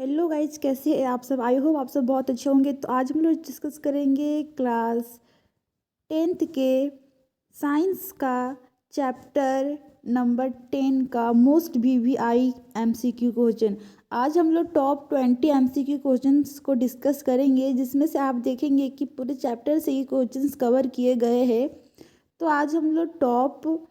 Hello guys, कैसे हैं आप सब। आई होप आप सब बहुत अच्छे होंगे। तो आज हम लोग डिस्कस करेंगे क्लास 10th के साइंस का चैप्टर नंबर 10 का मोस्ट वीवीआई एमसीक्यू क्वेश्चन। आज हम लोग टॉप 20 एमसीक्यू क्वेश्चंस को डिस्कस करेंगे, जिसमें से आप देखेंगे कि पूरे चैप्टर से ये क्वेश्चंस कवर किए गए हैं। तो आज हम लोग टॉप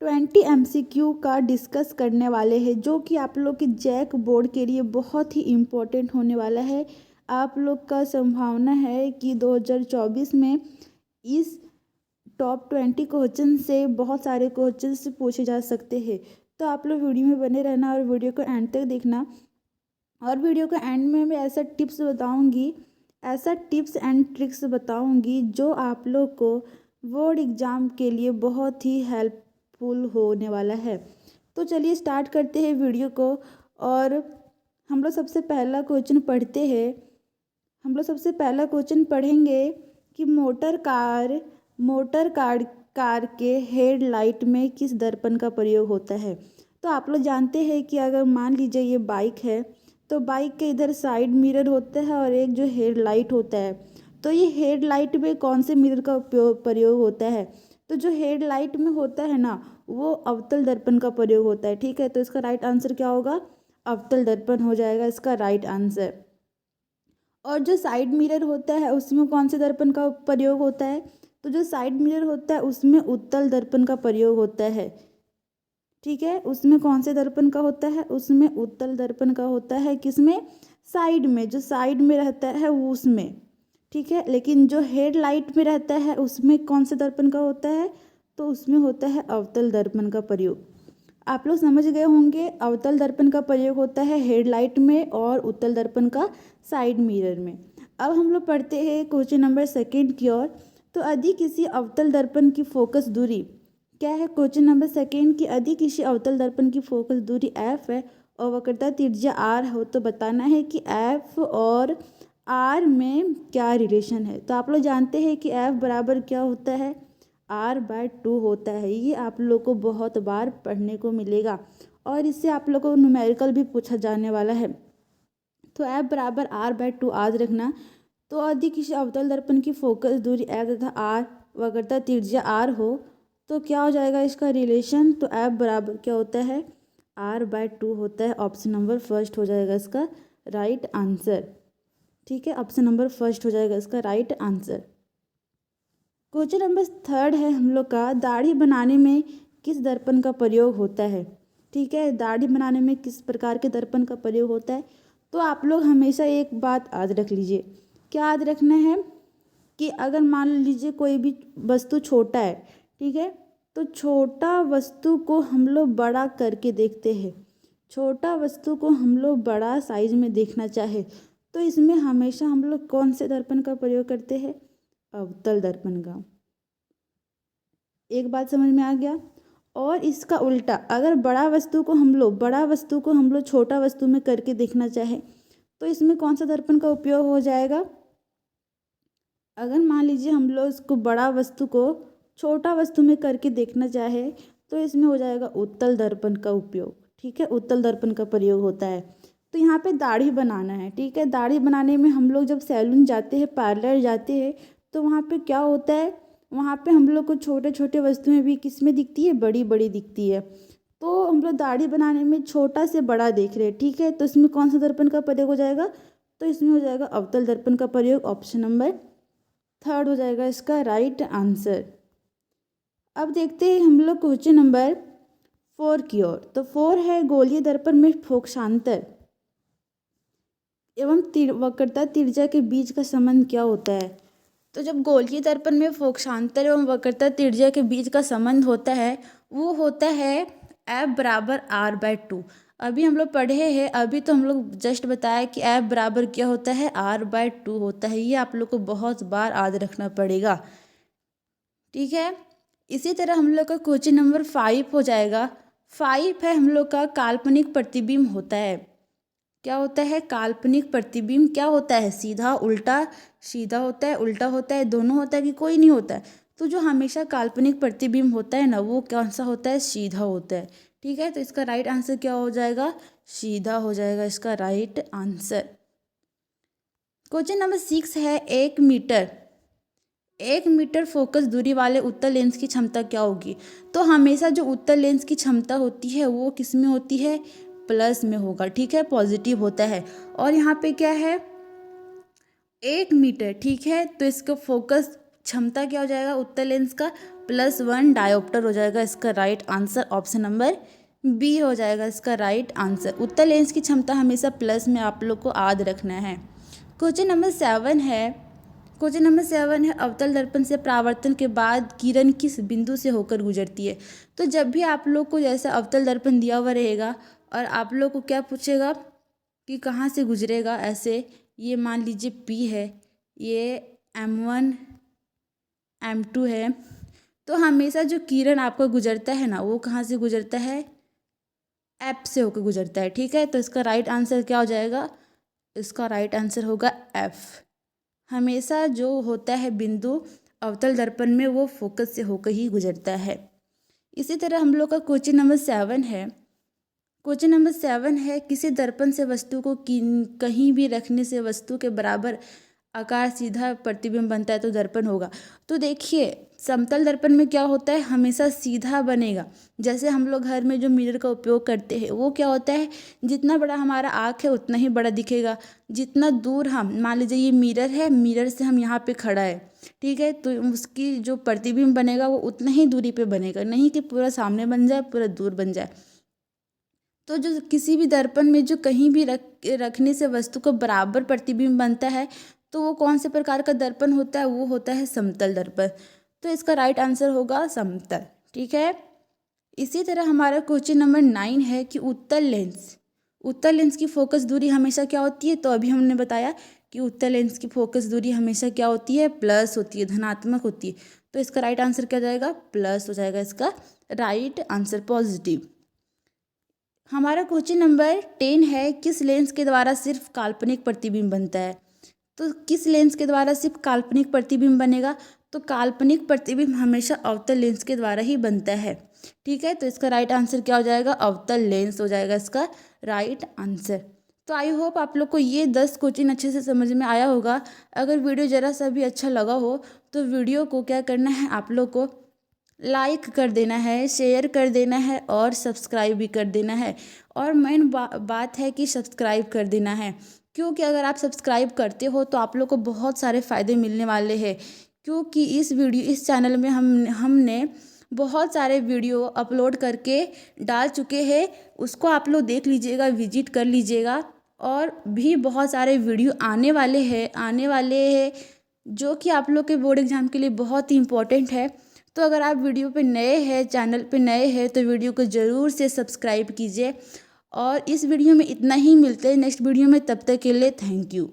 20 एमसीक्यू का डिस्कस करने वाले हैं, जो कि आप लोग के जैक बोर्ड के लिए बहुत ही इम्पोर्टेंट होने वाला है। आप लोग का संभावना है कि 2024 में इस टॉप 20 क्वेश्चन से बहुत सारे क्वेश्चन पूछे जा सकते हैं। तो आप लोग वीडियो में बने रहना और वीडियो को एंड तक देखना। और वीडियो के एंड में मैं ऐसा टिप्स एंड ट्रिक्स बताऊंगी जो आप लोग को बोर्ड एग्ज़ाम के लिए बहुत ही हेल्पफुल होने वाला है। तो चलिए स्टार्ट करते हैं वीडियो को। और हम लोग सबसे पहला क्वेश्चन पढ़ेंगे कि मोटर कार के हेडलाइट में किस दर्पण का प्रयोग होता है। तो आप लोग जानते हैं कि अगर मान लीजिए ये बाइक है, तो बाइक के इधर साइड मिरर होता है और एक जो हेडलाइट होता है। तो ये हेडलाइट में कौन से मिरर का प्रयोग होता है। तो जो हेडलाइट में होता है ना, वो अवतल दर्पण का प्रयोग होता है। ठीक है, तो इसका राइट आंसर क्या होगा, अवतल दर्पण हो जाएगा इसका राइट आंसर। और जो साइड मिरर होता है उसमें कौन से दर्पण का प्रयोग होता है। तो जो साइड मिरर होता है उसमें उत्तल दर्पण का प्रयोग होता है। ठीक है, उसमें कौन से दर्पण का होता है, उसमें उत्तल दर्पण का होता है। किसमें, साइड में, जो साइड में रहता है वो उसमें। ठीक है, लेकिन जो हेडलाइट में रहता है उसमें कौन से दर्पण का होता है, तो उसमें होता है अवतल दर्पण का प्रयोग। आप लोग समझ गए होंगे, अवतल दर्पण का प्रयोग होता है हेडलाइट में और उत्तल दर्पण का साइड मिरर में। अब हम लोग पढ़ते हैं क्वेश्चन नंबर 2 की ओर। तो यदि किसी अवतल दर्पण की फोकस दूरी क्या है, क्वेश्चन नंबर 2 की यदि किसी अवतल दर्पण की फोकस दूरी f है और वक्रता त्रिज्या r हो, तो बताना है कि f और r में क्या रिलेशन है। तो आप लोग जानते हैं कि f बराबर क्या होता है, r/2 होता है। ये आप लोग को बहुत बार पढ़ने को मिलेगा और इससे आप लोग को न्यूमेरिकल भी पूछा जाने वाला है। तो f बराबर r/2 आज रखना। तो यदि किसी अवतल दर्पण की फोकस दूरी f तथा r वक्रता त्रिज्या r हो, तो क्या हो जाएगा इसका रिलेशन। तो f बराबर क्या होता है, r/2 होता है। ऑप्शन नंबर फर्स्ट हो जाएगा इसका राइट आंसर। ठीक है, ऑप्शन नंबर फर्स्ट हो जाएगा इसका राइट आंसर। क्वेश्चन नंबर 3 है हम लोग का, दाढ़ी बनाने में किस दर्पण का प्रयोग होता है। ठीक है, दाढ़ी बनाने में किस प्रकार के दर्पण का प्रयोग होता है। तो आप लोग हमेशा एक बात याद रख लीजिए। क्या याद रखना है कि अगर मान लीजिए कोई भी वस्तु छोटा है, ठीक है, तो छोटा वस्तु को हम लोग बड़ा करके देखते हैं। छोटा वस्तु को हम लोग बड़ा साइज में देखना चाहे तो इसमें हमेशा हम लोग कौन से दर्पण का प्रयोग करते हैं, अवतल दर्पण का। एक बात समझ में आ गया। और इसका उल्टा, अगर बड़ा वस्तु को हम लोग छोटा वस्तु में करके देखना चाहे तो इसमें कौन सा दर्पण का उपयोग हो जाएगा। अगर मान लीजिए हम लोग इसको बड़ा वस्तु को छोटा वस्तु में करके देखना चाहे तो इसमें हो जाएगा उत्तल दर्पण का उपयोग। ठीक है, उत्तल दर्पण का प्रयोग होता है। तो यहाँ पे दाढ़ी बनाना है। ठीक है, दाढ़ी बनाने में हम लोग जब सैलून जाते हैं, पार्लर जाते हैं, तो वहाँ पे क्या होता है, वहाँ पे हम लोग को छोटे छोटे वस्तुएं भी किस में दिखती है, बड़ी बड़ी दिखती है। तो हम लोग दाढ़ी बनाने में छोटा से बड़ा देख रहे हैं। ठीक है, तो इसमें कौन सा दर्पण का प्रयोग हो जाएगा, तो इसमें हो जाएगा अवतल दर्पण का प्रयोग। ऑप्शन नंबर 3 हो जाएगा इसका राइट आंसर। अब देखते हैं हम लोग क्वेश्चन नंबर 4 की ओर। तो 4 है, गोलीय दर्पण में फोकसांतर एवं वक्रता त्रिज्या के बीच का संबंध क्या होता है। तो जब गोलीय दर्पण में फोकसांतर एवं वक्रता त्रिज्या के बीच का संबंध होता है, वो होता है f बराबर r/2। अभी हम लोग पढ़े हैं, अभी तो हम लोग जस्ट बताया कि f बराबर क्या होता है, r/2 होता है। ये आप लोग को बहुत बार याद रखना पड़ेगा। ठीक है, इसी तरह हम लोग का क्वेश्चन नंबर 5 हो जाएगा। 5 है हम लोग का, काल्पनिक प्रतिबिंब होता है। क्या होता है, काल्पनिक प्रतिबिंब क्या होता है, सीधा उल्टा, सीधा होता है, उल्टा होता है, दोनों होता है कि कोई नहीं होता है। तो जो हमेशा काल्पनिक प्रतिबिंब होता है ना, वो कौन सा होता है, सीधा होता है। ठीक है, तो इसका राइट आंसर क्या हो जाएगा, सीधा हो जाएगा इसका राइट आंसर। क्वेश्चन नंबर 6 है 1 मीटर फोकस दूरी वाले उत्तल लेंस की क्षमता क्या होगी। तो हमेशा जो उत्तल लेंस की क्षमता होती है वो किस में होती है, प्लस में होगा, ठीक है, पॉजिटिव होता है। और यहाँ पे क्या है 1 मीटर, ठीक है, तो इसका फोकस क्षमता क्या हो जाएगा उत्तल लेंस का, +1 डायोप्टर हो जाएगा इसका right answer. Option number B हो जाएगा इसका राइट आंसर। उत्तल लेंस की क्षमता हमेशा प्लस में आप लोग को याद रखना है। क्वेश्चन नंबर 7 है अवतल दर्पण से परावर्तन के बाद किरण किस बिंदु से होकर गुजरती है। तो जब भी आप लोग को जैसा अवतल दर्पण दिया हुआ रहेगा और आप लोग को क्या पूछेगा कि कहाँ से गुजरेगा, ऐसे ये मान लीजिए P है, ये M1 M2 है, तो हमेशा जो किरण आपका गुजरता है ना वो कहाँ से गुजरता है, F से होकर गुजरता है, ठीक है। तो इसका राइट आंसर क्या हो जाएगा, इसका राइट आंसर होगा F। हमेशा जो होता है बिंदु अवतल दर्पण में वो फोकस से होकर ही गुजरता है। इसी तरह हम लोग का क्वेश्चन नंबर 7 है किसी दर्पण से वस्तु को कहीं भी रखने से वस्तु के बराबर आकार सीधा प्रतिबिंब बनता है तो दर्पण होगा। तो देखिए समतल दर्पण में क्या होता है, हमेशा सीधा बनेगा। जैसे हम लोग घर में जो मिरर का उपयोग करते हैं वो क्या होता है, जितना बड़ा हमारा आँख है उतना ही बड़ा दिखेगा। जितना दूर हम, मान लीजिए ये मिरर है, मिरर से हम यहाँ पे खड़ा है, ठीक है, तो उसकी जो प्रतिबिंब बनेगा वो उतना ही दूरी पे बनेगा, नहीं कि पूरा सामने बन जाए पूरा दूर बन जाए। तो जो किसी भी दर्पण में जो कहीं भी रखने से वस्तु को बराबर प्रतिबिंब बनता है तो वो कौन से प्रकार का दर्पण होता है, वो होता है समतल दर्पण। तो इसका राइट आंसर होगा समतल, ठीक है। इसी तरह हमारा क्वेश्चन नंबर 9 है कि उत्तल लेंस की फोकस दूरी हमेशा क्या होती है। तो अभी हमने बताया कि उत्तल लेंस की फोकस दूरी हमेशा क्या होती है, प्लस होती है, धनात्मक होती है। तो इसका राइट आंसर क्या जाएगा, प्लस हो जाएगा इसका राइट आंसर, पॉजिटिव। हमारा क्वेश्चन नंबर 10 है किस लेंस के द्वारा सिर्फ काल्पनिक प्रतिबिंब बनता है। तो किस लेंस के द्वारा सिर्फ काल्पनिक प्रतिबिंब बनेगा, तो काल्पनिक प्रतिबिंब हमेशा अवतल लेंस के द्वारा ही बनता है, ठीक है। तो इसका राइट आंसर क्या हो जाएगा, अवतल लेंस हो जाएगा इसका राइट आंसर। तो आई होप आप लोग को ये 10 क्वेश्चन अच्छे से समझ में आया होगा। अगर वीडियो ज़रा सा भी अच्छा लगा हो तो वीडियो को क्या करना है, आप लोग को लाइक कर देना है, शेयर कर देना है और सब्सक्राइब भी कर देना है। और मेन बात है कि सब्सक्राइब कर देना है, क्योंकि अगर आप सब्सक्राइब करते हो तो आप लोग को बहुत सारे फ़ायदे मिलने वाले हैं। क्योंकि इस चैनल में हमने बहुत सारे वीडियो अपलोड करके डाल चुके हैं, उसको आप लोग देख लीजिएगा, विजिट कर लीजिएगा। और भी बहुत सारे वीडियो आने वाले हैं जो कि आप लोग के बोर्ड एग्जाम के लिए बहुत ही इम्पोर्टेंट है। तो अगर आप वीडियो पे नए हैं, चैनल पे नए हैं, तो वीडियो को ज़रूर से सब्सक्राइब कीजिए। और इस वीडियो में इतना ही, मिलते हैं नेक्स्ट वीडियो में, तब तक के लिए थैंक यू।